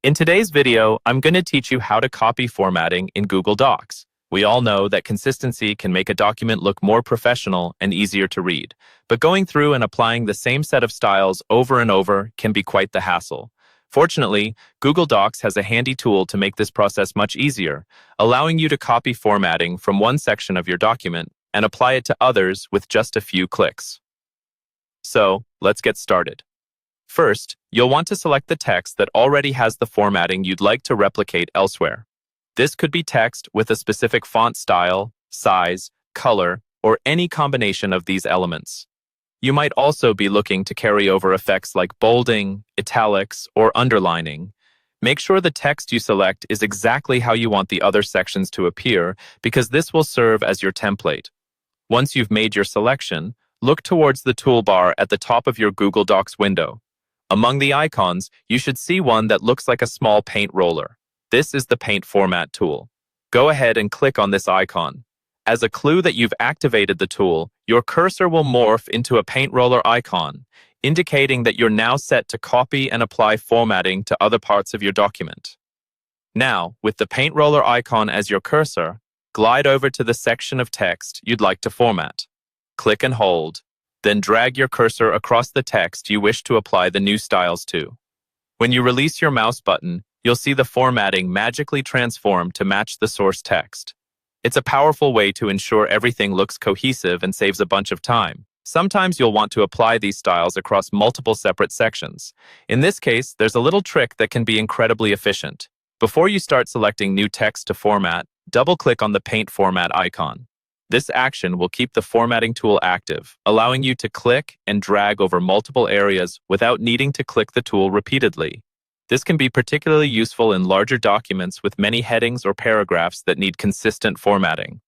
In today's video, I'm going to teach you how to copy formatting in Google Docs. We all know that consistency can make a document look more professional and easier to read, but going through and applying the same set of styles over and over can be quite the hassle. Fortunately, Google Docs has a handy tool to make this process much easier, allowing you to copy formatting from one section of your document and apply it to others with just a few clicks. So, let's get started. First, you'll want to select the text that already has the formatting you'd like to replicate elsewhere. This could be text with a specific font style, size, color, or any combination of these elements. You might also be looking to carry over effects like bolding, italics, or underlining. Make sure the text you select is exactly how you want the other sections to appear, because this will serve as your template. Once you've made your selection, look towards the toolbar at the top of your Google Docs window. Among the icons, you should see one that looks like a small paint roller. This is the Paint Format tool. Go ahead and click on this icon. As a clue that you've activated the tool, your cursor will morph into a paint roller icon, indicating that you're now set to copy and apply formatting to other parts of your document. Now, with the paint roller icon as your cursor, glide over to the section of text you'd like to format. Click and hold. Then drag your cursor across the text you wish to apply the new styles to. When you release your mouse button, you'll see the formatting magically transform to match the source text. It's a powerful way to ensure everything looks cohesive and saves a bunch of time. Sometimes you'll want to apply these styles across multiple separate sections. In this case, there's a little trick that can be incredibly efficient. Before you start selecting new text to format, double-click on the Paint Format icon. This action will keep the formatting tool active, allowing you to click and drag over multiple areas without needing to click the tool repeatedly. This can be particularly useful in larger documents with many headings or paragraphs that need consistent formatting.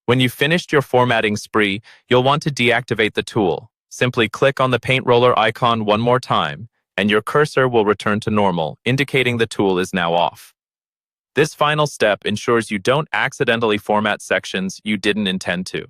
When you've finished your formatting spree, you'll want to deactivate the tool. Simply click on the paint roller icon one more time, and your cursor will return to normal, indicating the tool is now off. This final step ensures you don't accidentally format sections you didn't intend to.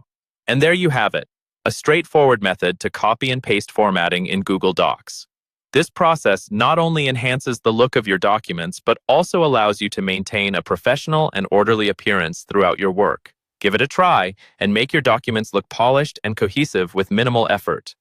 And there you have it, a straightforward method to copy and paste formatting in Google Docs. This process not only enhances the look of your documents, but also allows you to maintain a professional and orderly appearance throughout your work. Give it a try and make your documents look polished and cohesive with minimal effort.